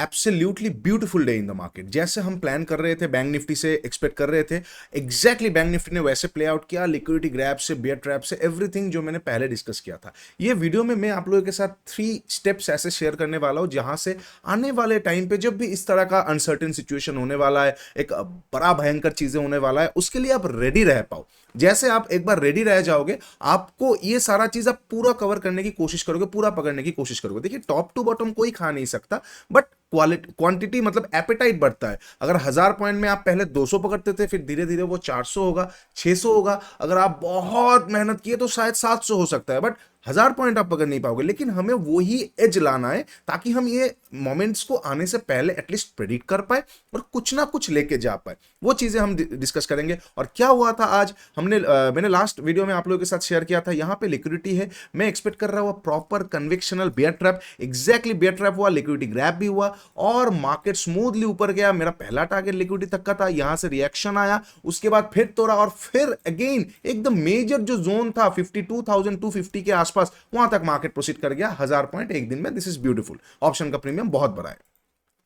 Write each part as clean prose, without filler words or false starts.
Absolutely beautiful day in the market. जैसे हम plan कर रहे थे, बैंक निफ्टी से एक्सपेक्ट कर रहे थे, एग्जैक्टली बैंक निफ्टी ने वैसे प्ले आउट किया, लिक्विडिटी ग्रैब से, बियर ट्रैप से, एवरीथिंग जो मैंने पहले डिस्कस किया था। ये वीडियो में मैं आप लोगों के साथ 3 स्टेप्स ऐसे शेयर करने वाला हूं जहां से आने वाले टाइम पे जब भी इस तरह का अनसर्टेन सिचुएशन होने वाला है, एक बड़ा भयंकर चीजें होने वाला है, उसके लिए आप रेडी रह पाओ। जैसे आप एक बार रेडी रह जाओगे, आपको ये सारा चीज आप पूरा कवर करने की कोशिश करोगे, पूरा पकड़ने की कोशिश करोगे। देखिए, टॉप टू बॉटम कोई खा नहीं सकता, बट क्वालिटी क्वांटिटी मतलब एपेटाइट बढ़ता है। अगर 1000 पॉइंट में आप पहले 200 पकड़ते थे, फिर धीरे धीरे वो 400 होगा, 600 होगा। अगर आप बहुत मेहनत किए तो शायद 700 हो सकता है, बट 1000 पॉइंट आप पकड़ नहीं पाओगे। लेकिन हमें वही एज लाना है ताकि हम ये मोमेंट्स को आने से पहले एटलीस्ट प्रेडिक्ट कर पाए और कुछ ना कुछ लेके जा पाए। वो चीजें हम डिस्कस करेंगे। और क्या हुआ था आज, मैंने लास्ट वीडियो में आप लोगों के साथ शेयर किया था, यहां पे लिक्विडिटी है, मैं एक्सपेक्ट कर रहा हूं proper conventional bear trap, exactly bear trap हुआ, लिक्विडिटी ग्रैब भी हुआ और मार्केट स्मूथली ऊपर गया। मेरा पहला टारगेट लिक्विडिटी तक का था, यहां से रिएक्शन आया, उसके बाद फिर तोड़ा और फिर अगेन एकदम मेजर जो जोन था 52,250 के आसपास, वहां तक मार्केट प्रोसीड कर गया 1000 पॉइंट एक दिन में। This is beautiful. ऑप्शन का प्रीमियम बहुत बड़ा है।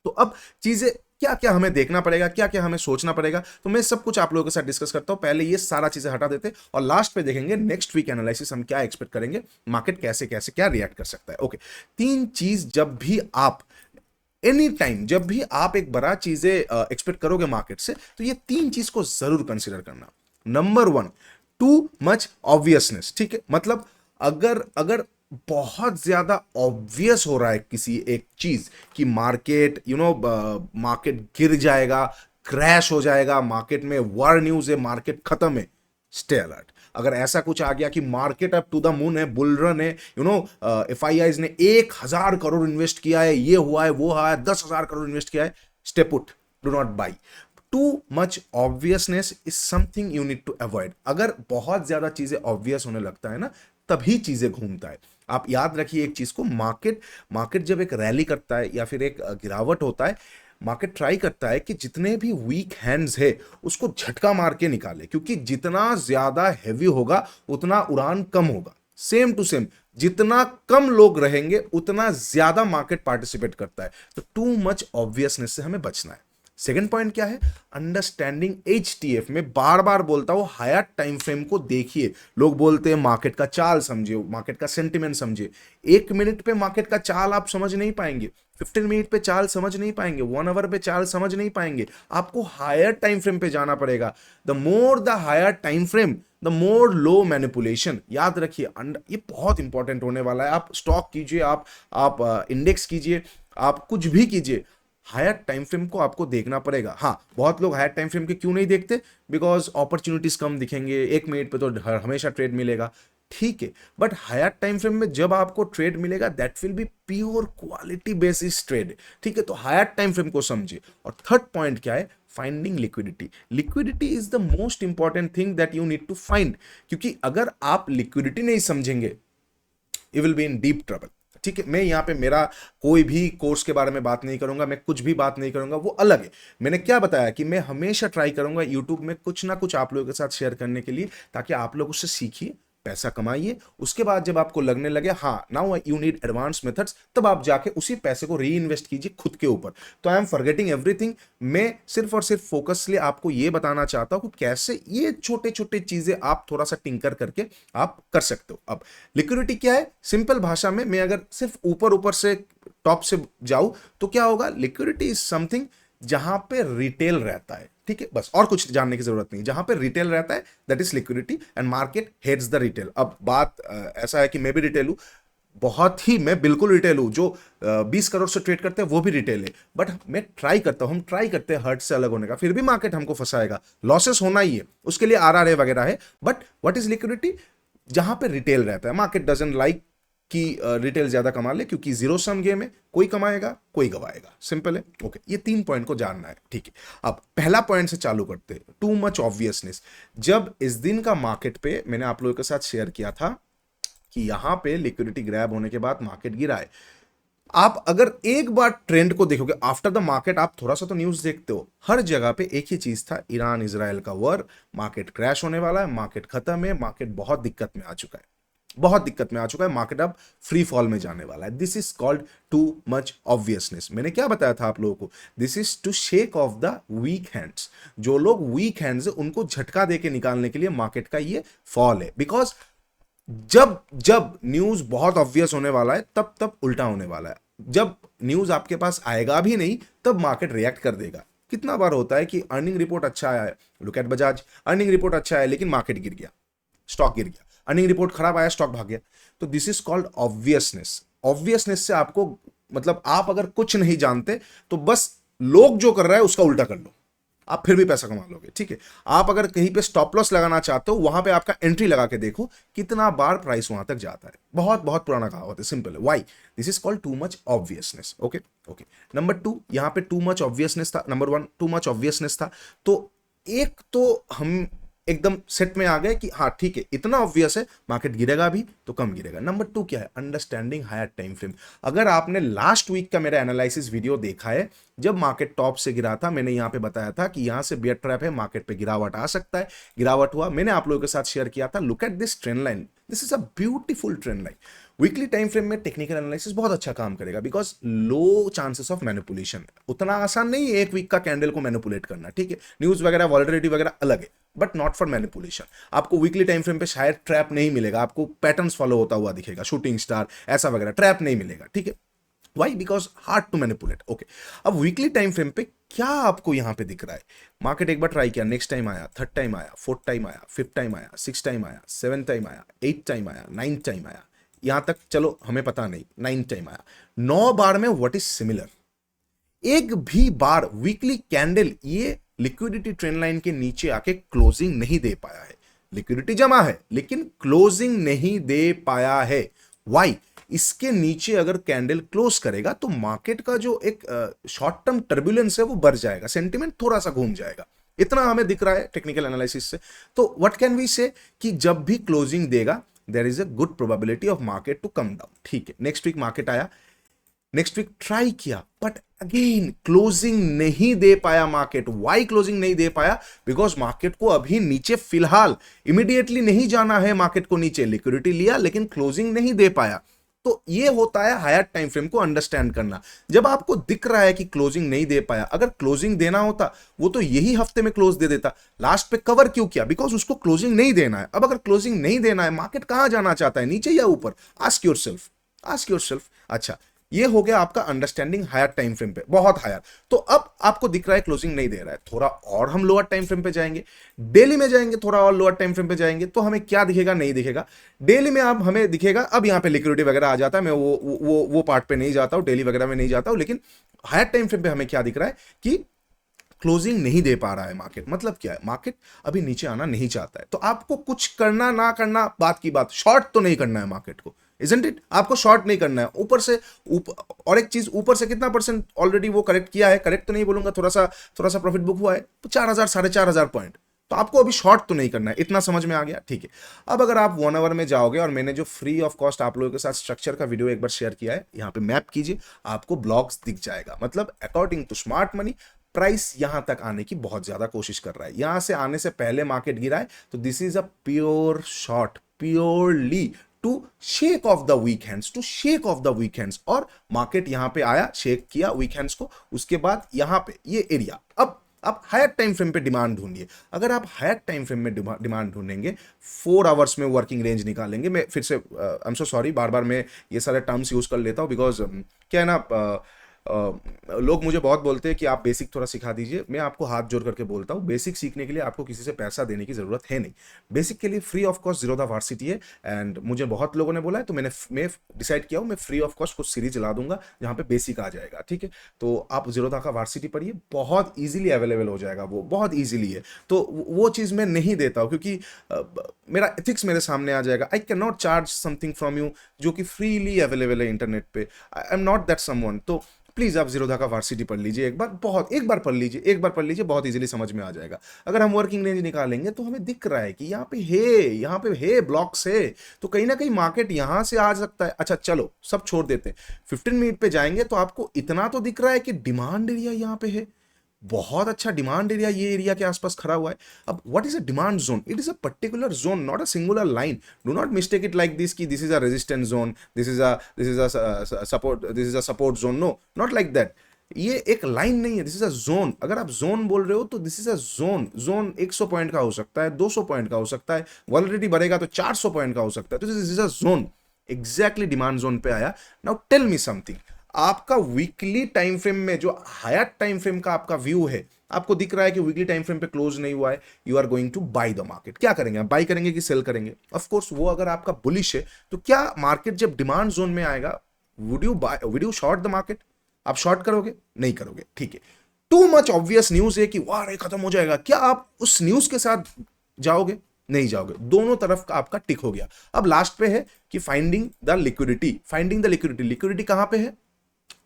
तो अब चीजें क्या क्या हमें देखना पड़ेगा, क्या क्या हमें सोचना पड़ेगा, तो मैं सब कुछ आप लोगों के साथ डिस्कस करता हूं। पहले ये सारा चीजें हटा देते और लास्ट पे देखेंगे नेक्स्ट वीक एनालिसिस, हम क्या एक्सपेक्ट करेंगे, मार्केट कैसे कैसे क्या रिएक्ट कर सकता है। ओके, 3 चीज जब भी आप एनी टाइम, जब भी आप एक बड़ा चीजें एक्सपेक्ट करोगे मार्केट से, तो ये 3 चीज को जरूर कंसिडर करना। Number 1, to much obviousness. ठीक है, मतलब अगर अगर बहुत ज्यादा ऑब्वियस हो रहा है किसी एक चीज कि मार्केट मार्केट गिर जाएगा, क्रैश हो जाएगा, मार्केट में वॉर न्यूज है, मार्केट खत्म है, स्टे अलर्ट। अगर ऐसा कुछ आ गया कि मार्केट अब टू द मून है, बुल रन है, FIIs ने 1000 करोड़ इन्वेस्ट किया है, ये हुआ है, वो हुआ है, 10,000 करोड़ इन्वेस्ट किया है, stay put, do not buy. Too much obviousness is something you need to avoid. अगर बहुत ज्यादा चीजें ऑब्वियस होने लगता है ना, तभी चीजें घूमता है। आप याद रखिए एक चीज को, मार्केट जब एक रैली करता है या फिर एक गिरावट होता है, मार्केट ट्राई करता है कि जितने भी वीक हैंड्स है उसको झटका मार के निकाले, क्योंकि जितना ज्यादा हैवी होगा उतना उड़ान कम होगा। सेम टू सेम, जितना कम लोग रहेंगे उतना ज्यादा मार्केट पार्टिसिपेट करता है। तो टू मच ऑब्वियसनेस से हमें बचना है। सेकेंड पॉइंट क्या है, अंडरस्टैंडिंग HTF में बार बार बोलता हूं, हायर टाइम फ्रेम को देखिए। लोग बोलते हैं मार्केट का चाल समझिए, मार्केट का सेंटिमेंट समझिए। 1 मिनट पे मार्केट का चाल आप समझ नहीं पाएंगे, 15 मिनट पे चाल समझ नहीं पाएंगे, 1 आवर पे चाल समझ नहीं पाएंगे। आपको हायर टाइम फ्रेम पे जाना पड़ेगा। The more the higher time frame, the more low manipulation. याद रखिए, ये बहुत इंपॉर्टेंट होने वाला है। आप स्टॉक कीजिए, आप इंडेक्स कीजिए, आप कुछ भी कीजिए, हायर टाइम फ्रेम को आपको देखना पड़ेगा। हाँ, बहुत लोग हायर टाइम फ्रेम के क्यों नहीं देखते, बिकॉज अपॉर्चुनिटीज कम दिखेंगे, 1 मिनट पे तो हमेशा ट्रेड मिलेगा, ठीक है। बट हायर टाइम फ्रेम में जब आपको ट्रेड मिलेगा, that will be pure quality basis trade, ठीक है। तो हायर टाइम फ्रेम को समझिए। और थर्ड पॉइंट क्या है, finding liquidity. Liquidity is the most important thing that you need to find, क्योंकि अगर आप लिक्विडिटी नहीं समझेंगे, you will be in deep trouble, ठीक है। मैं यहाँ पे मेरा कोई भी कोर्स के बारे में बात नहीं करूंगा, मैं कुछ भी बात नहीं करूंगा, वो अलग है। मैंने क्या बताया कि मैं हमेशा ट्राई करूंगा यूट्यूब में कुछ ना कुछ आप लोगों के साथ शेयर करने के लिए, ताकि आप लोग उससे सीखिए, पैसा कमाइए। उसके बाद जब आपको लगने लगे हाँ now you need advance methods, तब आप जाके उसी पैसे को री इन्वेस्ट कीजिए खुद के ऊपर। तो आई एम फॉरगेटिंग एवरीथिंग। मैं सिर्फ और सिर्फ फोकसली आपको ये बताना चाहता हूं कि कैसे ये छोटे छोटे चीजें आप थोड़ा सा टिंकर करके आप कर सकते हो। अब लिक्विडिटी क्या है, सिंपल भाषा में मैं अगर सिर्फ ऊपर ऊपर से टॉप से जाऊं तो क्या होगा, लिक्विडिटी इज समथिंग जहां पे रिटेल रहता है, ठीक है, बस और कुछ जानने की जरूरत नहीं। जहां पे रिटेल रहता है that is liquidity, and market heads the retail. अब बात ऐसा है कि मैं भी रिटेल हूं, बहुत ही, मैं बिल्कुल रिटेल हूं। जो 20 करोड़ से ट्रेड करते हैं वो भी रिटेल है, बट मैं ट्राई करता हूं, हम ट्राई करते हैं हर्ट से अलग होने का, फिर भी मार्केट हमको फंसाएगा, लॉसेस होना ही है, उसके लिए RRA वगैरह है। बट व्हाट इज लिक्विडिटी, जहां पे रिटेल रहता है। मार्केट डजंट लाइक कि रिटेल ज्यादा कमा ले, क्योंकि जीरो सम गेम है, कोई कमाएगा कोई गवाएगा, सिंपल है। ओके, ये 3 पॉइंट को जानना है, ठीक है। अब पहला पॉइंट से चालू करते हैं, टू मच ऑब्वियसनेस। जब इस दिन का मार्केट पे मैंने आप लोगों के साथ शेयर किया था कि यहां पे लिक्विडिटी ग्रैब होने के बाद मार्केट गिरा है, आप अगर एक बार ट्रेंड को देखोगे आफ्टर द मार्केट, आप थोड़ा सा तो न्यूज देखते हो, हर जगह पे एक ही चीज था, ईरान इजराइल का वॉर, मार्केट क्रैश होने वाला है, मार्केट खत्म है, मार्केट बहुत दिक्कत में आ चुका है। बहुत दिक्कत में आ चुका है, मार्केट अब फ्री फॉल में जाने वाला है। This is called too much obviousness. मैंने क्या बताया था आप लोगों को, this is to shake off the weak hands. जो लोग वीक हैंड्स है उनको झटका दे के निकालने के लिए मार्केट का ये फॉल है। बिकॉज जब जब न्यूज बहुत ऑब्वियस होने वाला है तब तब उल्टा होने वाला है। जब न्यूज आपके पास आएगा भी नहीं तब मार्केट रिएक्ट कर देगा। कितना बार होता है कि अर्निंग रिपोर्ट अच्छा आया है, look at Bajaj, earning report अच्छा है लेकिन मार्केट गिर गया, स्टॉक गिर गया। अर्निंग रिपोर्ट खराब आया, स्टॉक भाग गया। तो this is called obviousness. Obviousness से आपको मतलब आप अगर कुछ नहीं जानते तो बस लोग जो कर रहा है उसका उल्टा कर लो, आप फिर भी पैसा कमा लोगे, ठीक है। आप अगर कहीं पे स्टॉप लॉस लगाना चाहते हो वहां पे आपका एंट्री लगा के देखो कितना बार प्राइस वहां तक जाता है। बहुत बहुत पुराना कहावत है, सिंपल है। Why? This is called too much obviousness. Okay okay. Number 2, यहां पे टू मच ऑब्वियसनेस था। नंबर 1 टू मच ऑब्वियसनेस था। तो एक तो हम एकदम सेट में आ गए कि हाँ ठीक है, इतना ऑब्वियस है, मार्केट गिरेगा भी तो कम गिरेगा। नंबर 2 क्या है? Understanding higher time frame. अगर आपने लास्ट वीक का मेरा एनालिसिस वीडियो देखा है, जब मार्केट टॉप से गिरा था, मैंने यहां पे बताया था कि यहां से बियर ट्रैप है, मार्केट पे गिरावट आ सकता है। गिरावट हुआ, मैंने आप लोगों के साथ शेयर किया था, look at this trend line, this is a beautiful trend line. Weekly time frame में टेक्निकल एनालिसिस बहुत अच्छा काम करेगा because low chances of manipulation है। उतना आसान नहीं है एक वीक का कैंडल को मैनिपुलेट करना, ठीक है। न्यूज वगैरह वॉलेटिलिटी वगैरह अलग है, बट नॉट फॉर मैनिपुलेशन। आपको वीकली टाइम फ्रेम पे शायद ट्रैप नहीं मिलेगा, आपको पैटर्न्स फॉलो होता हुआ दिखेगा, शूटिंग स्टार ऐसा वगैरह, ट्रैप नहीं मिलेगा, ठीक है। Why? Because hard to manipulate. Okay, अब वीकली टाइम फ्रेम पे क्या आपको यहां पे दिख रहा है? मार्केट एक बार ट्राई किया, नेक्स्ट टाइम आया, थर्ड टाइम आया, फोर्थ टाइम आया, फिफ्थ टाइम आया, सिक्स टाइम आया, सेवन टाइम आया, एट टाइम आया, नाइन टाइम आया, यहां तक चलो हमें पता नहीं, नाइन टाइम आया। 9 बार में व्हाट इज सिमिलर? एक भी बार वीकली कैंडल ये लिक्विडिटी ट्रेंड लाइन के नीचे आके क्लोजिंग नहीं दे पाया है। लिक्विडिटी जमा है लेकिन क्लोजिंग नहीं दे पाया है। व्हाई? इसके नीचे अगर कैंडल क्लोज करेगा तो मार्केट का जो एक शॉर्ट टर्म टर्बुलेंस है वो बढ़ जाएगा, सेंटिमेंट थोड़ा सा घूम जाएगा। इतना हमें दिख रहा है टेक्निकल एनालिसिस से। तो व्हाट कैन वी से कि जब भी क्लोजिंग देगा there is a good probability of market to come down, ठीक है। नेक्स्ट वीक मार्केट आया, नेक्स्ट वीक ट्राई किया, बट अगेन क्लोजिंग नहीं दे पाया मार्केट। वाई क्लोजिंग नहीं दे पाया? बिकॉज मार्केट को अभी नीचे फिलहाल इमीडिएटली नहीं जाना है, मार्केट को नीचे लिक्विडिटी लिया लेकिन क्लोजिंग नहीं दे पाया। तो ये होता है हायर टाइम फ्रेम को अंडरस्टैंड करना। जब आपको दिख रहा है कि क्लोजिंग नहीं दे पाया, अगर क्लोजिंग देना होता वो तो यही हफ्ते में क्लोज दे देता, लास्ट पे कवर क्यों किया? बिकॉज उसको क्लोजिंग नहीं देना है। अब अगर क्लोजिंग नहीं देना है, मार्केट कहां जाना चाहता है, नीचे या ऊपर? Ask yourself, ask yourself. अच्छा, ये हो गया आपका अंडरस्टैंडिंग हायर टाइम फ्रेम पे, बहुत हायर। तो अब आपको दिख रहा है क्लोजिंग नहीं दे रहा है, थोड़ा और हम लोअर टाइम फ्रेम पे जाएंगे, डेली में जाएंगे, थोड़ा और लोअर टाइम फ्रेम पे जाएंगे तो हमें क्या दिखेगा? नहीं दिखेगा। डेली में अब हमें दिखेगा, अब यहां पे लिक्विडिटी वगैरह आ जाता है, मैं वो पार्ट पे नहीं जाता हूं, डेली वगैरह में नहीं जाता हूं, लेकिन हायर टाइम फ्रेम पे हमें क्या दिख रहा है कि क्लोजिंग नहीं दे पा रहा है मार्केट। मतलब क्या है? मार्केट अभी नीचे आना नहीं चाहता है। तो आपको कुछ करना ना करना बात की बात, शॉर्ट तो नहीं करना है मार्केट को, इजंट इट? आपको शॉर्ट नहीं करना है। ऊपर से और एक चीज, ऊपर से कितना परसेंट ऑलरेडी वो करेक्ट किया है, करेक्ट तो नहीं बोलूंगा, थोड़ा सा प्रॉफिट बुक हुआ है, तो 4000 4500 पॉइंट। तो आपको अभी शॉर्ट तो नहीं करना है, इतना समझ में आ गया, ठीक है। अब अगर आप 1 आवर में जाओगे, और मैंने जो फ्री ऑफ कॉस्ट आप लोगों के साथ स्ट्रक्चर का वीडियो एक बार शेयर किया है, यहाँ पे मैप कीजिए, आपको ब्लॉक्स दिख जाएगा। मतलब according to smart money price यहां तक आने की बहुत ज्यादा कोशिश कर रहा है। यहां से आने से पहले मार्केट गिरा है, तो this is a pure short, purely to shake off the weak hands, to shake off the weak hands. और मार्केट यहां पे आया, शेक किया वीक हैंड्स को, उसके बाद यहां पे ये एरिया। अब आप हायर टाइम फ्रेम पे डिमांड ढूंढिए। अगर आप हायर टाइम फ्रेम में डिमांड ढूंढेंगे, 4 आवर्स में वर्किंग रेंज निकालेंगे। मैं फिर से आई एम सो सॉरी, बार बार मैं ये सारे टर्म्स यूज कर लेता हूं, बिकॉज क्या है ना, लोग मुझे बहुत बोलते हैं कि आप बेसिक थोड़ा सिखा दीजिए। मैं आपको हाथ जोड़ करके बोलता हूँ, बेसिक सीखने के लिए आपको किसी से पैसा देने की जरूरत है नहीं। बेसिक के लिए free of cost Zerodha varsity है। एंड मुझे बहुत लोगों ने बोला है, तो मैं डिसाइड किया हूँ, मैं फ्री ऑफ कॉस्ट कुछ सीरीज ला दूंगा जहाँ पे बेसिक आ जाएगा, ठीक है। तो आप जीरोधा का वार्सिटी पढ़िए, बहुत ईजिली अवेलेबल हो जाएगा, वो बहुत ईजिली है। तो वो चीज़ मैं नहीं देता हूँ क्योंकि मेरा एथिक्स मेरे सामने आ जाएगा। आई can not charge something from you जो कि फ्रीली अवेलेबल है इंटरनेट पे। आई एम नॉट दैट समवन। तो प्लीज आप जीरोधा का वार्सिटी पढ़ लीजिए एक बार, एक बार पढ़ लीजिए, बहुत इजीली समझ में आ जाएगा। अगर हम वर्किंग रेंज निकालेंगे तो हमें दिख रहा है कि यहाँ पे है ब्लॉक्स है, तो कहीं ना कहीं मार्केट यहां से आ सकता है। अच्छा चलो सब छोड़ देते हैं, 15 मिनट पे जाएंगे तो आपको इतना तो दिख रहा है कि डिमांड एरिया यहाँ पे है, बहुत अच्छा डिमांड एरिया ये एरिया के आसपास खड़ा हुआ है। अब what is a demand zone? It is a particular zone, not a singular line. Do not mistake it like this कि this is a resistance zone, this is a support zone. No, not like that. ये एक line नहीं है, this is a zone. अगर आप zone बोल रहे हो तो this is a zone. Zone 100 point का हो सकता है, 200 पॉइंट का हो सकता है, वॉलिडिटी बढ़ेगा तो 400 पॉइंट का हो सकता है। तो this is a zone, exactly demand zone पे आया। नाउ टेल मी समथिंग, आपका वीकली टाइम फ्रेम में जो हायर टाइम फ्रेम का आपका व्यू है, आपको दिख रहा है कि वीकली टाइम फ्रेम पे क्लोज नहीं हुआ है, you are going to buy the market. क्या करेंगे आप? बाय करेंगे कि सेल करेंगे? ऑफ कोर्स वो अगर आपका बुलिश है तो क्या मार्केट जब डिमांड जोन में आएगा, would you short the market? आप शॉर्ट करोगे? नहीं करोगे, ठीक है। टू मच ऑब्वियस न्यूज है कि वाह रे खत्म हो जाएगा, क्या आप उस न्यूज के साथ जाओगे? नहीं जाओगे। दोनों तरफ का आपका टिक हो गया। अब लास्ट पे है कि finding the liquidity. Finding the liquidity, liquidity कहां पे है?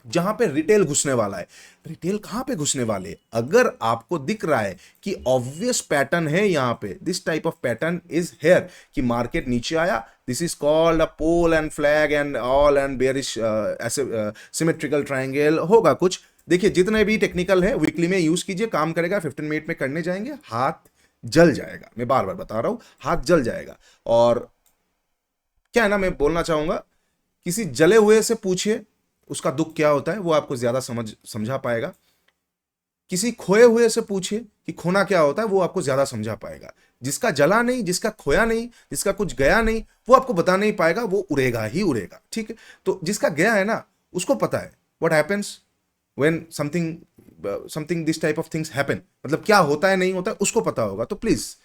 जहां पे रिटेल घुसने वाला है। रिटेल कहां पे घुसने वाले? अगर आपको दिख रहा है कि ऑब्वियस पैटर्न है यहां पे, this type of pattern is here कि मार्केट नीचे आया, this is called a pole and flag and all and bearish ऐसे सिमेट्रिकल ट्रायंगल होगा कुछ। देखिए जितने भी टेक्निकल है वीकली में यूज कीजिए, काम करेगा। 15 मिनट में करने जाएंगे, हाथ जल जाएगा। मैं बार बार बता रहा हूं, हाथ जल जाएगा। और क्या है ना, मैं बोलना चाहूंगा, किसी जले हुए से पूछिए उसका दुख क्या होता है, वो आपको ज्यादा समझा पाएगा। किसी खोए हुए से पूछिए कि खोना क्या होता है, वो आपको ज्यादा समझा पाएगा। जिसका जला नहीं, जिसका खोया नहीं, जिसका कुछ गया नहीं, वो आपको बता नहीं पाएगा, वो उड़ेगा ही उड़ेगा, ठीक है। तो जिसका गया है ना, उसको पता है what happens when something this type of things happen, मतलब क्या होता है नहीं होता है, उसको पता होगा। तो प्लीज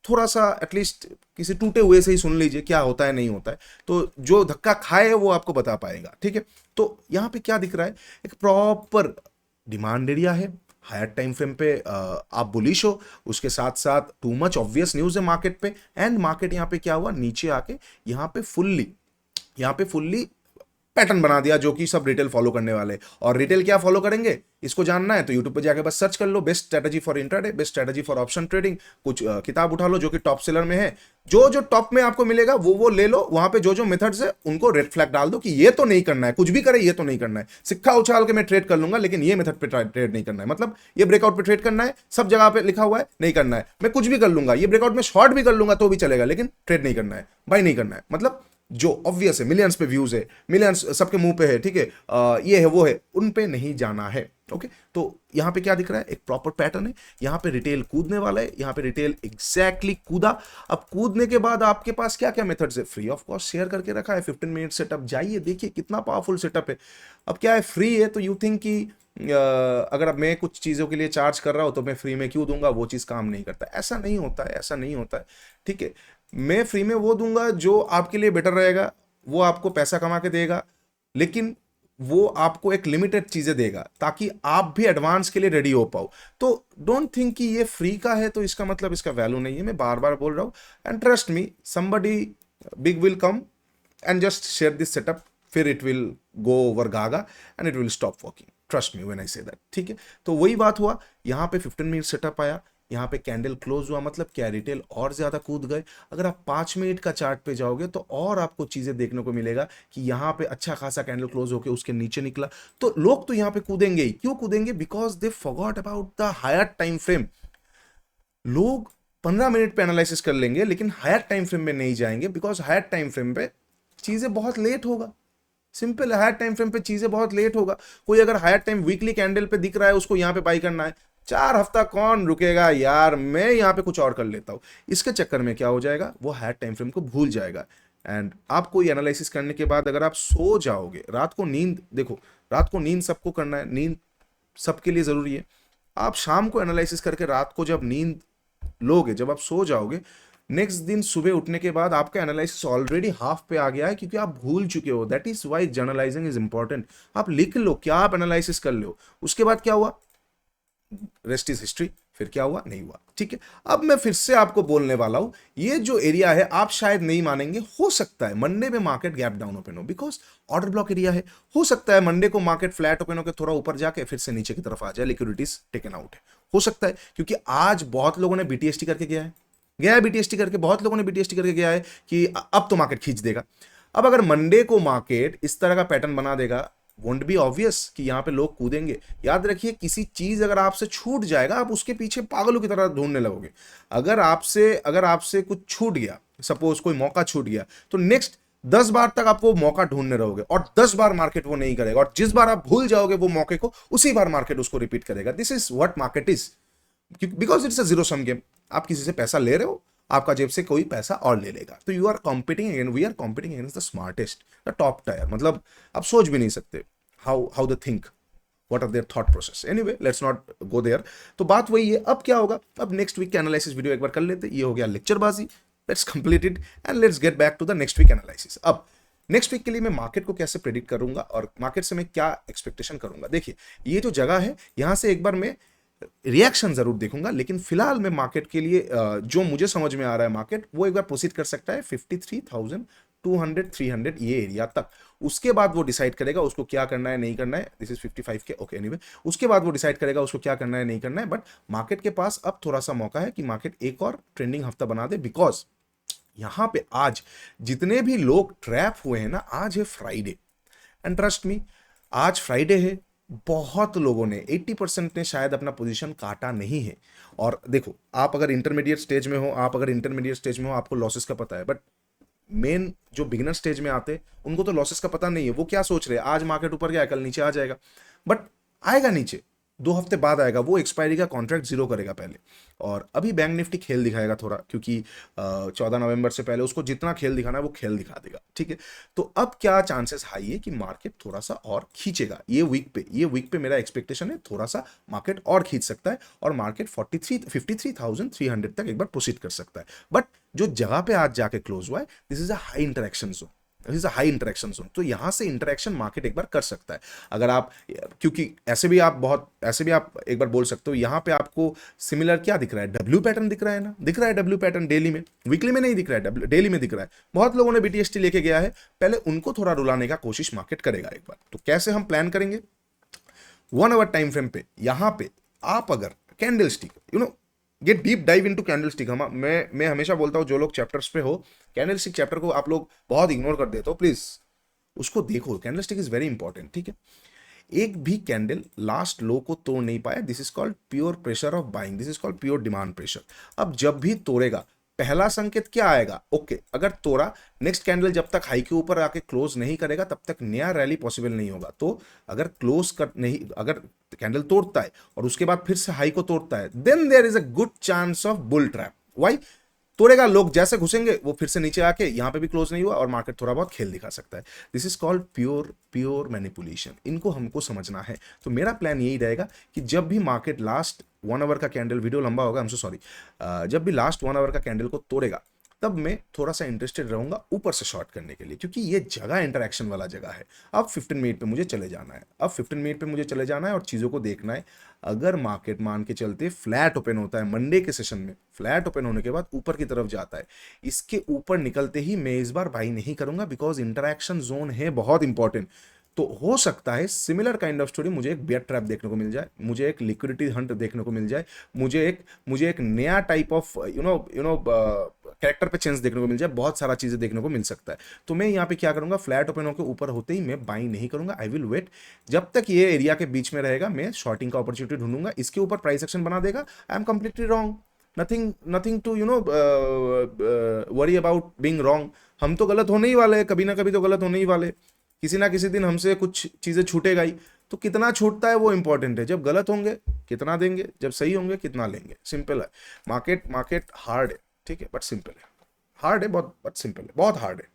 थोड़ा सा एटलीस्ट किसी टूटे हुए से ही सुन लीजिए क्या होता है नहीं होता है, तो जो धक्का खाए वो आपको बता पाएगा, ठीक है। तो यहां पे क्या दिख रहा है? एक प्रॉपर डिमांड एरिया है, हायर टाइम फ्रेम पे आप बुलिश हो, उसके साथ साथ टू मच ऑब्वियस न्यूज है मार्केट पे। एंड मार्केट यहाँ पे क्या हुआ, नीचे आके यहाँ पे फुल्ली पैटर्न बना दिया जो कि सब रिटेल फॉलो करने वाले। और रिटेल क्या फॉलो करेंगे, इसको जानना है तो यूट्यूब पे जाके बस सर्च कर लो, best strategy for intraday, best strategy for option trading. कुछ किताब उठा लो जो कि टॉप सेलर में है, जो जो टॉप में आपको मिलेगा वो ले लो। वहां पे जो जो मेथड्स है उनको रेड फ्लैग डाल दो कि ये तो नहीं करना है, कुछ भी करे ये तो नहीं करना है। सिक्का उछाल के मैं ट्रेड कर लूंगा लेकिन ये मेथड पे ट्रेड नहीं करना है, मतलब ये ब्रेकआउट पे ट्रेड करना है, सब जगह पे लिखा हुआ है नहीं करना है। मैं कुछ भी कर लूंगा, ये ब्रेकआउट में शॉर्ट भी कर लूंगा तो भी चलेगा, लेकिन ट्रेड नहीं करना है, बाय नहीं करना है। मतलब जो ऑब्वियस है, मिलियंस पे व्यूज है, मिलियंस सबके मुंह पे है, ठीक है, ये है वो है, उन पे नहीं जाना है। ओके, तो यहां पे क्या दिख रहा है, एक प्रॉपर पैटर्न है। यहां पे रिटेल कूदने वाला है, यहां पे रिटेल एग्जैक्टली कूदा। अब कूदने के बाद आपके पास क्या क्या मेथड्स है, फ्री ऑफ कॉस्ट शेयर करके रखा है 15 मिनट सेटअप, जाइए देखिए कितना पावरफुल सेटअप है। अब क्या है, फ्री है तो यू थिंक कि अगर अब मैं कुछ चीज़ों के लिए चार्ज कर रहा हूं तो मैं फ्री में क्यों दूंगा, वो चीज़ काम नहीं करता। ऐसा नहीं होता है, ऐसा नहीं होता है, ठीक है। मैं फ्री में वो दूंगा जो आपके लिए बेटर रहेगा, वो आपको पैसा कमा के देगा, लेकिन वो आपको एक लिमिटेड चीजें देगा ताकि आप भी एडवांस के लिए रेडी हो पाओ। तो डोंट थिंक कि ये फ्री का है तो इसका मतलब इसका वैल्यू नहीं है। मैं बार बार बोल रहा हूं, and trust me, somebody big will come and just share this setup, फिर it will go over gaga and it will stop working, trust me when I say that, ठीक है। तो वही बात हुआ, यहाँ पे 15 मिनट सेटअप आया, यहाँ पे कैंडल क्लोज हुआ, मतलब क्या, रिटेल और ज्यादा कूद गए। अगर आप 5 मिनट का चार्ट पे जाओगे तो और आपको चीजें देखने को मिलेगा कि यहाँ पे अच्छा खासा कैंडल क्लोज होके उसके नीचे निकला। तो लोग तो यहाँ पे कूदेंगे ही। क्यों कूदेंगे? Because they forgot about the higher time frame. लोग 15 मिनट पे एनालिसिस कर लेंगे लेकिन हायर टाइम फ्रेम में नहीं जाएंगे, बिकॉज हायर टाइम फ्रेम पे चीजें बहुत लेट होगा। सिंपल है, हायर टाइम फ्रेम पे चीजें बहुत लेट होगा। कोई अगर हायर टाइम वीकली कैंडल पे दिख रहा है, उसको यहाँ पे बाई करना है, 4 हफ्ता कौन रुकेगा यार, मैं यहाँ पे कुछ और कर लेता हूँ, इसके चक्कर में क्या हो जाएगा, वो हायर टाइम फ्रेम को भूल जाएगा। एंड आप कोई एनालिसिस करने के बाद अगर आप सो जाओगे, रात को नींद, देखो रात को नींद सबको करना है, नींद सबके लिए जरूरी है। आप शाम को एनालिसिस करके रात को जब नींद लोगे, जब आप सो जाओगे, नेक्स्ट दिन सुबह उठने के बाद आपका एनालिसिस ऑलरेडी हाफ पे आ गया है, क्योंकि आप भूल चुके हो। That is why journalizing is important. आप लिख लो क्या आप एनालिसिस कर लो, उसके बाद क्या हुआ, रेस्ट इज हिस्ट्री, फिर क्या हुआ नहीं हुआ, ठीक है। अब मैं फिर से आपको बोलने वाला हूं, ये जो एरिया है आप शायद नहीं मानेंगे, हो सकता है मंडे में मार्केट गैप डाउन ओपन हो, बिकॉज ऑर्डर ब्लॉक एरिया है। हो सकता है मंडे को मार्केट फ्लैट ओपन होकर थोड़ा ऊपर जाके फिर से नीचे की तरफ आ जाए, लिक्विडिटीज टेकन आउट है, हो सकता है। क्योंकि आज बहुत लोगों ने बीटीएसटी करके गया है बीटीएसटी करके, बहुत लोगों ने बीटीएसटी करके गया है कि अब तो मार्केट खींच देगा। अब अगर मंडे को मार्केट इस तरह का पैटर्न बना देगा, वोंट बी ऑब्वियस कि यहाँ पे लोग कूदेंगे। याद रखिए, किसी चीज अगर आपसे छूट जाएगा आप उसके पीछे पागलों की तरह ढूंढने लगोगे। अगर आपसे कुछ छूट गया, सपोज कोई मौका छूट गया, तो नेक्स्ट 10 बार तक आप वो मौका ढूंढने रहोगे और 10 बार मार्केट वो नहीं करेगा, और जिस बार आप भूल जाओगे वो मौके को, उसी बार मार्केट उसको रिपीट करेगा। This is what market is, because it's a zero sum game. आप किसी से पैसा ले रहे हो, आपका जेब से कोई पैसा और ले लेगा, तो you are competing against, we are competing against the smartest, the top tier. मतलब आप सोच भी नहीं सकते how they think, what are their thought process. Anyway, let's not go there. तो बात वही है, अब क्या होगा, अब नेक्स्ट वीक के एनालिसिस वीडियो एक बार कर लेते, ये हो गया लेक्चरबाजी, let's complete it and let's get back to the next week analysis. अब नेक्स्ट वीक के लिए मैं मार्केट को कैसे प्रेडिक्ट करूंगा और मार्केट से मैं क्या एक्सपेक्टेशन करूंगा। देखिए, ये जो जगह है, यहां से एक बार मैं रिएक्शन जरूर देखूंगा, लेकिन फिलहाल मैं मार्केट के लिए जो मुझे समझ में आ रहा है, मार्केट वो एक बार प्रोसीड कर सकता है 53,200 300 ये एरिया तक। उसके बाद वो डिसाइड करेगा उसको क्या करना है नहीं करना है। दिस इज 55 के, ओके, एनीवे, उसके बाद वो डिसाइड करेगा उसको क्या करना है नहीं करना है। बट मार्केट के पास अब थोड़ा सा मौका है कि मार्केट एक और ट्रेंडिंग हफ्ता बना दे, बिकॉज यहां पे आज जितने भी लोग ट्रैप हुए हैं ना, आज है फ्राइडे, एंड ट्रस्ट मी, आज फ्राइडे है, बहुत लोगों ने 80% ने शायद अपना पोजीशन काटा नहीं है। और देखो, आप अगर इंटरमीडिएट स्टेज में हो, आपको लॉसेस का पता है, बट मेन जो बिगिनर स्टेज में आते, उनको तो लॉसेस का पता नहीं है। वो क्या सोच रहे हैं, आज मार्केट ऊपर गया, कल नीचे आ जाएगा, बट आएगा नीचे, 2 हफ्ते बाद आएगा, वो एक्सपायरी का कॉन्ट्रैक्ट जीरो करेगा पहले। और अभी बैंक निफ्टी खेल दिखाएगा थोड़ा, क्योंकि 14 नवंबर से पहले उसको जितना खेल दिखाना है वो खेल दिखा देगा, ठीक है। तो अब क्या चांसेस हाई है कि मार्केट थोड़ा सा और खींचेगा ये वीक पे मेरा एक्सपेक्टेशन है थोड़ा सा मार्केट और खींच सकता है, और मार्केट 53,300 तक एक बार प्रोसीड कर सकता है। बट जो जगह पे आज जाके क्लोज हुआ है, this is a high interaction zone, high interaction zone, तो यहां से इंटरेक्शन मार्केट एक बार कर सकता है। अगर आप, क्योंकि ऐसे भी आप एक बार बोल सकते हो, यहां पे आपको सिमिलर क्या दिख रहा है, डब्ल्यू पैटर्न दिख रहा है ना, दिख रहा है डब्ल्यू पैटर्न डेली में, वीकली में नहीं दिख रहा है, डेली में दिख रहा है। बहुत लोगों ने बीटीएसटी लेके गया है, पहले उनको थोड़ा रुलाने का कोशिश मार्केट करेगा एक बार। तो कैसे हम प्लान करेंगे, 1 आवर टाइम फ्रेम पे, यहां पे आप अगर candle stick, gate deep dive into candle stick. मैं हमेशा बोलता हूं, जो लोग चैप्टर्स पे हो, कैंडल स्टिक चैप्टर को आप लोग बहुत इग्नोर कर देते हो, प्लीज उसको देखो, candle stick is very important, ठीक है। एक भी कैंडल लास्ट लो को तोड़ नहीं पाया, this is called pure pressure of buying, this is called pure demand pressure. अब जब भी तोड़ेगा, पहला संकेत क्या आएगा, ओके, अगर तोड़ा, नेक्स्ट कैंडल जब तक हाई के ऊपर आके क्लोज नहीं करेगा तब तक नया रैली पॉसिबल नहीं होगा। तो अगर अगर कैंडल तोड़ता है और उसके बाद फिर से हाई को तोड़ता है, then there is a good chance of bull trap. Why? तोड़ेगा, लोग जैसे घुसेंगे वो फिर से नीचे आके यहां पे भी क्लोज नहीं हुआ और मार्केट थोड़ा बहुत खेल दिखा सकता है। This is called pure manipulation, इनको हमको समझना है। तो मेरा प्लान यही रहेगा कि जब भी मार्केट लास्ट 1 आवर का कैंडल, वीडियो लंबा होगा, आई एम सो सॉरी, जब भी लास्ट 1 आवर का कैंडल को तोड़ेगा, तब मैं थोड़ा सा इंटरेस्टेड रहूंगा ऊपर से शॉर्ट करने के लिए, क्योंकि ये जगह इंटरेक्शन वाला जगह है। अब 15 मिनट पे मुझे चले जाना है, और चीज़ों को देखना है। अगर मार्केट मान के चलते फ्लैट ओपन होता है मंडे के सेशन में, फ्लैट ओपन होने के बाद ऊपर की तरफ जाता है, इसके ऊपर निकलते ही मैं इस बार बाई नहीं करूंगा, बिकॉज इंटरेक्शन जोन है बहुत इंपॉर्टेंट। तो हो सकता है सिमिलर काइंड ऑफ स्टोरी, मुझे एक बियर ट्रैप देखने को मिल जाए, मुझे एक लिक्विडिटी हंट देखने को मिल जाए, मुझे एक नया टाइप ऑफ कैरेक्टर पे चेंज देखने को मिल जाए, बहुत सारा चीजें देखने को मिल सकता है। तो मैं यहाँ पे क्या करूंगा, फ्लैट ओपन होकर ऊपर होते ही मैं बाई नहीं करूंगा, आई विल वेट, जब तक ये एरिया के बीच में रहेगा मैं शॉर्टिंग का अपॉर्चुनिटी ढूंढूंगा। इसके ऊपर प्राइस एक्शन बना देगा, I am completely wrong, nothing to worry about being wrong. हम तो गलत होने ही वाले हैं, कभी ना कभी तो गलत होने ही वाले, किसी ना किसी दिन हमसे कुछ चीजें छूटेगा ही। तो कितना छूटता है वो इंपॉर्टेंट है, जब गलत होंगे कितना देंगे, जब सही होंगे कितना लेंगे, सिंपल है। मार्केट हार्ड है, ठीक है, बट सिंपल है, हार्ड है बहुत, बट सिंपल है, बहुत हार्ड है।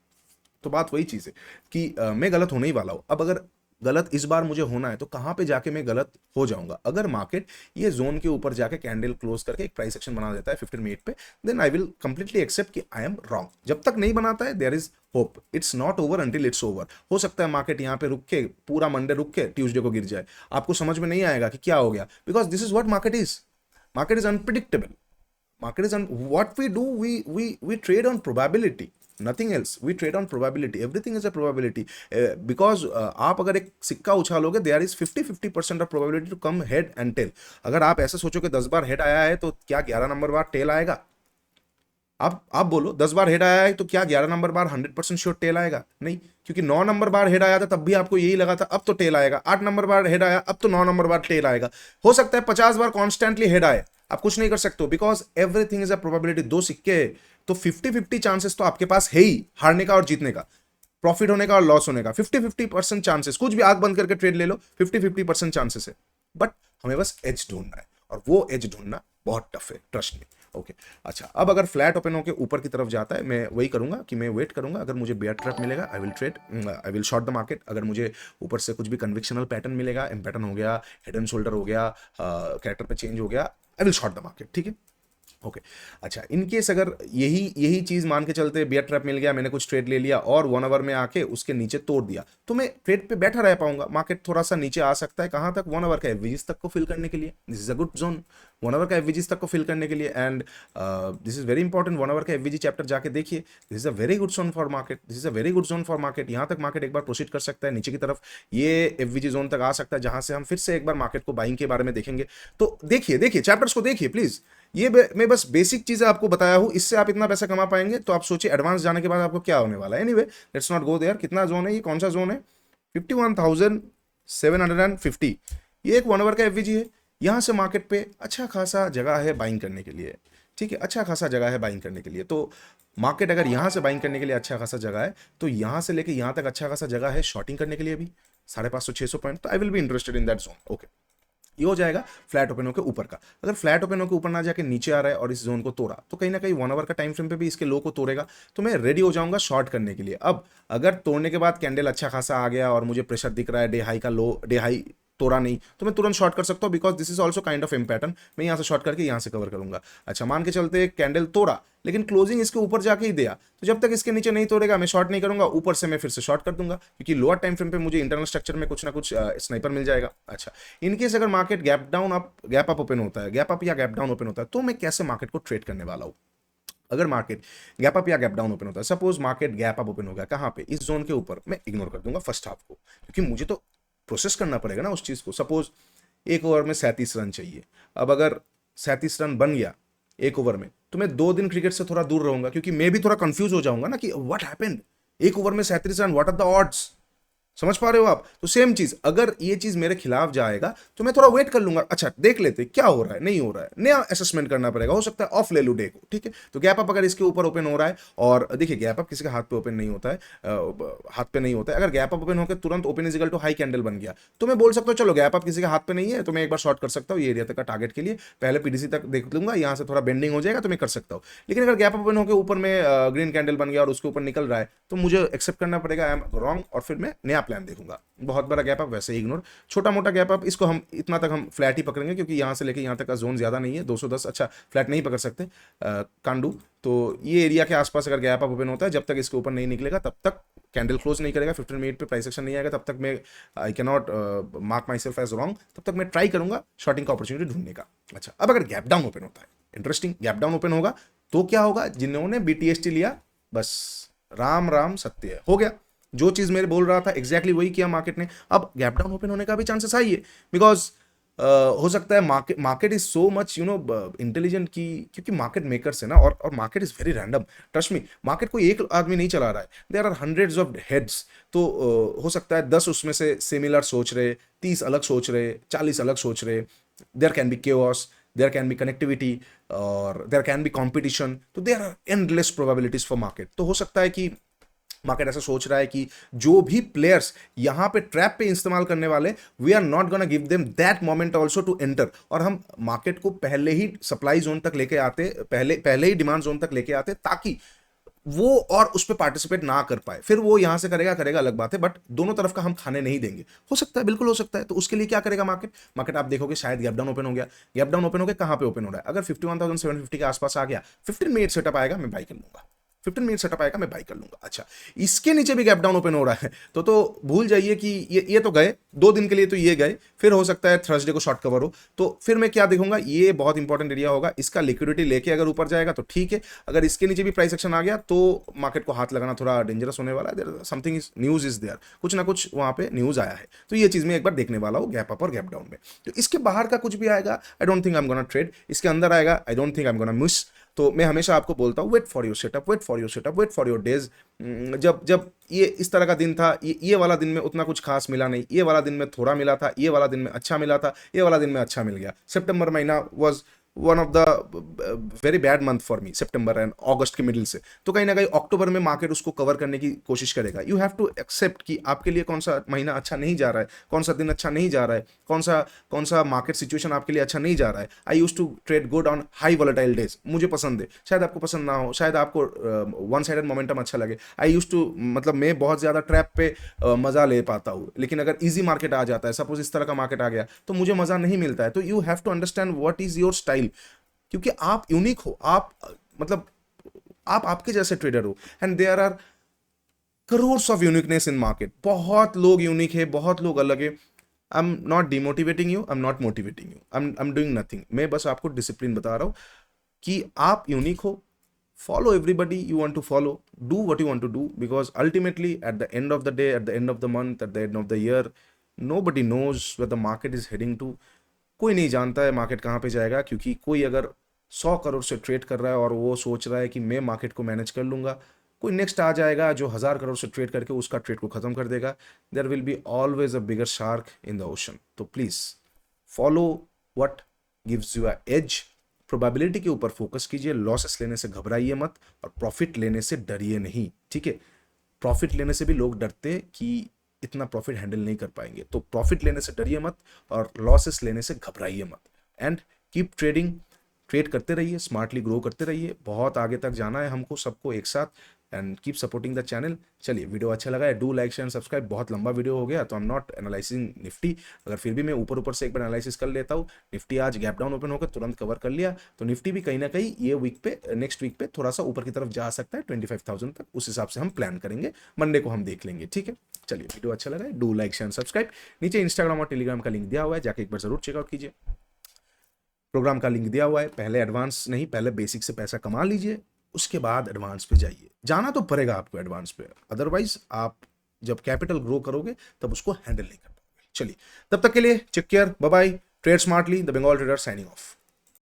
तो बात वही चीज है कि मैं गलत होने ही वाला हूं। अब अगर गलत इस बार मुझे होना है तो कहां पे जाके मैं गलत हो जाऊंगा, अगर मार्केट ये जोन के ऊपर जाके कैंडल क्लोज करके एक प्राइस एक्शन बना देता है 15 मिनट पे, then I will completely accept कि आई एम रॉन्ग। जब तक नहीं बनाता है, there is hope, it's not over until it's over. हो सकता है मार्केट यहाँ पे रुक के पूरा मंडे रुक के ट्यूसडे को गिर जाए, आपको समझ में नहीं आएगा कि क्या हो गया, because this is what market is unpredictable. What we do, we trade on probability, nothing else. We trade on probability, everything is a probability. Because आप अगर एक सिक्का उछालोगे, there is 50% of probability to come head and tail. अगर आप ऐसे सोचो कि 10 बार head आया है तो क्या 11 नंबर बार टेल आएगा, आप बोलो 10 बार हेड आया है तो क्या 11 नंबर बार 100% श्योर टेल आएगा? नहीं, क्योंकि 9 नंबर बार हेड आया था तब भी आपको यही लगा था अब तो टेल आएगा, 8 नंबर बार हेड आया अब तो 9 नंबर बार टेल आएगा। हो सकता है 50 बार कॉन्स्टेंटली हेड आए, आप कुछ नहीं कर सकते हो, because everything is a probability. दो सिक्के है तो 50-50 चांसेस तो आपके पास है ही, हारने का और जीतने का, प्रॉफिट होने का और लॉस होने का। 50-50% चांसेस, कुछ भी आंख बंद करके ट्रेड ले लो, 50-50% चांसेस है। बट हमें बस एज ढूंढना है, और वो एज ढूंढना बहुत टफ है, ट्रस्ट मी। ओके, अच्छा, अब अगर फ्लैट ओपन होकर ऊपर की तरफ जाता है, मैं वही करूंगा कि मैं वेट करूंगा। अगर मुझे बेयर ट्रैप मिलेगा I will trade, I will short the market. अगर मुझे ऊपर से कुछ भी कन्विक्शनल पैटर्न मिलेगा, एम पैटर्न हो गया, हेड एंड शोल्डर हो गया, कैरेक्टर पे चेंज हो गया, I will short the market. ठीक है, ओके अच्छा, इन केस अगर यही यही चीज मान के चलते, बियर ट्रैप मिल गया, मैंने कुछ ट्रेड ले लिया और 1 आवर में आके उसके नीचे तोड़ दिया, तो मैं ट्रेड पे बैठा रह पाऊंगा। मार्केट थोड़ा सा नीचे आ सकता है, कहां तक? 1 आवर का एवरेजेस तक को फिल करने के लिए। This is a good zone, 1 hour का एवरेजेस तक को फिल करने के लिए। And this is very important, 1 hour का एवरेजी चैप्टर जाके देखिए। This is a very good zone for market, this is a very good zone for market. यहां तक मार्केट एक बार प्रोसीड कर सकता है नीचे की तरफ, ये एवरेजी जोन तक आ सकता है, जहां से हम फिर से एक बार मार्केट को बाइंग के बारे में देखेंगे। तो देखिए देखिए चैप्टर्स को देखिए प्लीज, ये मैं बस बेसिक चीजें आपको बताया हूं, इससे आप इतना पैसा कमा पाएंगे। तो आप सोचिए एडवांस जाने के बाद आपको क्या होने वाला है। Anyway let's not go there. कितना जोन है ये, कौन सा जोन है? 51,750, ये एक 1 आवर का एवरेजी है। यहां से मार्केट पे अच्छा खासा जगह है बाइंग करने के लिए। ठीक है, अच्छा खासा जगह है बाइंग करने के लिए। तो मार्केट अगर यहां से बाइंग करने के लिए अच्छा खासा जगह है, तो यहां से लेके यहां तक अच्छा खासा जगह है शॉर्टिंग करने के लिए भी, 550-600 पॉइंट। तो I will be interested in that zone. Okay, ये हो जाएगा फ्लैट ओपन होकर ऊपर का। अगर फ्लैट ओपन होकर ऊपर ना जाके नीचे आ रहा है और इस जोन को तोड़ा, तो कहीं ना कहीं 1 आवर का टाइम फ्रेम पे भी इसके लो को तोड़ेगा, तो मैं रेडी हो जाऊंगा शॉर्ट करने के लिए। अब अगर तोड़ने के बाद कैंडल अच्छा खासा आ गया और मुझे प्रेशर दिख रहा है, डे हाई का लो, डे हाई तोड़ा नहीं, तो मैं तुरंत शॉर्ट कर सकता हूं, because this is also kind of M pattern. मैं यहां से शॉर्ट करके यहां से कवर करूंगा। अच्छा, मान के चलते कैंडल तोड़ा लेकिन क्लोजिंग इसके ऊपर जाके ही दिया, तो जब तक इसके नीचे नहीं तोड़ेगा मैं शॉर्ट नहीं करूंगा, ऊपर से मैं फिर से शॉर्ट कर दूंगा, क्योंकि लोअर टाइम फ्रेम पे मुझे इंटरनल स्ट्रक्चर में कुछ ना कुछ स्नाइपर मिल जाएगा। अच्छा, इनकेस अगर मार्केट गैप अप ओपन होता है, गैप अप या गैप डाउन ओपन होता है, तो मैं कैसे मार्केट को ट्रेड करने वाला हूं? अगर मार्केट गैप अप या गैप डाउन ओपन होता है, suppose market gap up open हो गया, कहां पे? इस जोन के ऊपर, मैं इग्नोर कर दूंगा फर्स्ट हाफ को, क्योंकि मुझे तो प्रोसेस करना पड़ेगा ना उस चीज को। सपोज 1 ओवर में 37 रन चाहिए, अब अगर 37 रन बन गया 1 ओवर में, तो मैं 2 दिन क्रिकेट से थोड़ा दूर रहूंगा, क्योंकि मैं भी थोड़ा कंफ्यूज हो जाऊंगा ना कि व्हाट हैपेंड, 1 ओवर में 37 run, what are the odds? समझ पा रहे हो आप? तो सेम चीज, अगर ये चीज मेरे खिलाफ जाएगा तो मैं थोड़ा वेट कर लूंगा। अच्छा, देख लेते क्या हो रहा है, नहीं हो रहा है, नया असेसमेंट करना पड़ेगा, हो सकता है ऑफ ले लूं डे को। ठीक है, तो गैप अप अगर इसके ऊपर ओपन हो रहा है, और देखिए गैप अप किसी के हाथ पे ओपन नहीं होता है, हाथ पे नहीं होता है। अगर गैप अप ओपन होकर तुरंत open is equal to high candle बन गया, तो मैं बोल सकता हूँ चलो गैप अप किसी के हाथ पे नहीं है, तो मैं एक बार शॉर्ट कर सकता हूँ ये एरिया तक का टारगेट के लिए, पहले पीडीसी तक देख लूंगा, यहाँ से थोड़ा बेंडिंग हो जाएगा तो मैं कर सकता हूँ। लेकिन अगर गैप ओपन होकर ऊपर में ग्रीन कैंडल बन गया और उसके ऊपर निकल रहा है, तो मुझे एक्सेप्ट करना पड़ेगा आई एम रॉन्ग, और फिर मैं नया प्लान देखूंगा। बहुत बड़ा गैप अप वैसे ही इग्नोर, छोटा मोटा गैप अप इसको हम इतना तक हम फ्लैट ही पकड़ेंगे, क्योंकि यहां से लेके यहां तक का जोन ज्यादा नहीं है, 210। अच्छा, फ्लैट नहीं पकड़ सकते, कांडू। तो ये एरिया के आसपास अगर गैप अप ओपन होता है, जब तक इसके ऊपर नहीं निकलेगा तब तक कैंडल क्लोज नहीं करेगा, 15 मिनट पे प्राइस एक्शन नहीं आएगा, तब तक मैं I can not mark myself as wrong, तब तक मैं ट्राई करूंगा शॉर्टिंग का अपॉर्चुनिटी ढूंढने का। अच्छा, अब अगर गैप डाउन ओपन होता है, इंटरेस्टिंग, गैप डाउन ओपन होगा तो क्या होगा? जिन्होंने बीटीएसटी लिया, बस राम राम सत्य हो गया, जो चीज मेरे बोल रहा था एग्जैक्टली वही किया मार्केट ने। अब गैप डाउन ओपन होने का भी चांसेस आई है, बिकॉज हो सकता है market is so much intelligent की, क्योंकि मार्केट मेकर्स है ना, और market is very random. Trust me, market कोई एक आदमी नहीं चला रहा है, there are hundreds of heads. तो हो सकता है 10 उसमें से सिमिलर सोच रहे, 30 अलग सोच रहे, 40 अलग सोच रहे। There can be chaos, there can be connectivity, और देयर कैन बी कॉम्पिटिशन। तो there are endless probabilities for market. तो हो सकता है कि मार्केट ऐसा सोच रहा है कि जो भी प्लेयर्स यहां पे ट्रैप पे इस्तेमाल करने वाले, we are not gonna give them that moment also to enter, और हम मार्केट को पहले ही सप्लाई जोन तक लेके आते, पहले ही डिमांड जोन तक लेके आते, ताकि वो और उस पर पार्टिसिपेट ना कर पाए। फिर वो यहां से करेगा अलग बात है, बट दोनों तरफ का हम खाने नहीं देंगे। हो सकता है, बिल्कुल हो सकता है। तो उसके लिए क्या करेगा मार्केट आप देखोगे शायद गैप डाउन ओपन हो गया। गैप डाउन ओपन हो गया, कहां पे ओपन हो रहा है? अगर 51,750 के आसपास आ गया, 15 मिनट सेटअप आएगा, मैं बाई कर लूंगा, 15 मिनट सेटअप आएगा, मैं बाई कर लूंगा। अच्छा, इसके नीचे भी गैप डाउन ओपन हो रहा है, तो भूल जाइए कि ये तो गए 2 दिन के लिए, तो ये गए। फिर हो सकता है थर्सडे को शॉर्ट कवर हो, तो फिर मैं क्या देखूंगा? ये बहुत इंपॉर्टेंट एरिया होगा, इसका लिक्विडिटी लेके अगर ऊपर जाएगा तो ठीक है, अगर इसके नीचे भी प्राइस एक्शन आ गया तो मार्केट को हाथ लगाना थोड़ा डेंजरस होने वाला है। Something is news is there, कुछ ना कुछ वहां पे न्यूज आया है, तो ये चीज मैं एक बार देखने वाला हूँ गैप अप और गैप डाउन में। तो इसके बाहर का कुछ भी आएगा, I don't think I am gonna trade. इसके अंदर आएगा, I don't think I am gonna miss. तो मैं हमेशा आपको बोलता हूँ wait for your setup, wait for your setup, wait for your days. जब जब ये इस तरह का दिन था, ये वाला दिन में उतना कुछ खास मिला नहीं, ये वाला दिन में थोड़ा मिला था, ये वाला दिन में अच्छा मिला था, ये वाला दिन में अच्छा मिल गया। सितंबर महीना was one of the very bad month for me, सितंबर एंड अगस्त के मिडिल से। तो कहीं ना कहीं अक्टूबर में मार्केट उसको कवर करने की कोशिश करेगा। यू हैव टू एक्सेप्ट कि आपके लिए कौन सा महीना अच्छा नहीं जा रहा है, कौन सा दिन अच्छा नहीं जा रहा है, कौन सा मार्केट सिचुएशन आपके लिए अच्छा नहीं जा रहा है। I use to trade good on high volatile days, मुझे पसंद है, शायद आपको पसंद ना हो, शायद आपको वन साइडेड मोमेंटम अच्छा लगे। आई यूज टू मतलब मैं बहुत ज़्यादा ट्रैप पे मज़ा ले पाता हूँ, लेकिन अगर ईजी मार्केट आ जाता है, सपोज इस तरह का मार्केट आ गया, तो मुझे मज़ा नहीं मिलता है। तो you have to understand what is your style, क्योंकि आप यूनिक हो, आप मतलब आप आपके जैसे ट्रेडर हो, and there are crores of uniqueness in market. बहुत लोग यूनिक है, बहुत लोग अलग है। I am not demotivating you, I am not motivating you, I am doing nothing. मैं बस आपको डिसिप्लिन बता रहा हूं कि आप यूनिक हो। Follow everybody you want to follow, do what you want to do, because ultimately at the end of the day, at the end of the month, at the end of the year, nobody knows where the market is heading to। कोई नहीं जानता है market कहाँ पे जाएगा, क्योंकि कोई अगर 100 करोड़ से ट्रेड कर रहा है और वो सोच रहा है कि मैं मार्केट को मैनेज कर लूंगा, कोई नेक्स्ट आ जाएगा जो 1000 करोड़ से ट्रेड करके उसका ट्रेड को खत्म कर देगा। There will be always a bigger shark in the ocean. तो please follow what gives you a edge. Probability के ऊपर फोकस कीजिए, लॉसेस लेने से घबराइए मत, और प्रॉफिट लेने से डरिए नहीं, ठीक है। प्रॉफिट लेने से भी लोग डरते कि इतना प्रॉफिट हैंडल नहीं कर पाएंगे, तो प्रॉफिट लेने से डरिए मत और लॉसेस लेने से घबराइए मत। एंड कीप ट्रेडिंग, ट्रेड करते रहिए, स्मार्टली ग्रो करते रहिए। बहुत आगे तक जाना है हमको सबको एक साथ, and keep supporting the channel. चलिए, वीडियो अच्छा लगा है, डू लाइक शेयर सब्सक्राइब। बहुत लंबा वीडियो हो गया, तो आई एम नॉट एनालाइजिंग निफ्टी, अगर फिर भी मैं ऊपर ऊपर से एक बार एनालिसिस कर लेता हूँ। निफ्टी आज गैप डाउन ओपन होकर तुरंत कवर कर लिया, तो निफ्टी भी कहीं ना कहीं ये वीक पे, नेक्स्ट वीक पे थोड़ा सा ऊपर की तरफ जा सकता है 25,000 तक। उस हिसाब से हम प्लान करेंगे, मंडे को हम देख लेंगे, ठीक है। चलिए, वीडियो अच्छा लगा है, डू लाइक शेयर सब्सक्राइब। नीचे इंस्टाग्राम और टेलीग्राम का लिंक दिया हुआ है, जाके एक बार जरूर चेकआउट कीजिए। प्रोग्राम का लिंक दिया हुआ है, पहले एडवांस नहीं, पहले बेसिक से पैसा कमा लीजिए, उसके बाद एडवांस पे जाइए। जाना तो पड़ेगा आपको एडवांस पे, अदरवाइज आप जब कैपिटल ग्रो करोगे तब उसको हैंडल नहीं कर पाओगे। चलिए, तब तक के लिए take care, bye bye. Trade smartly, the Bengal trader signing of.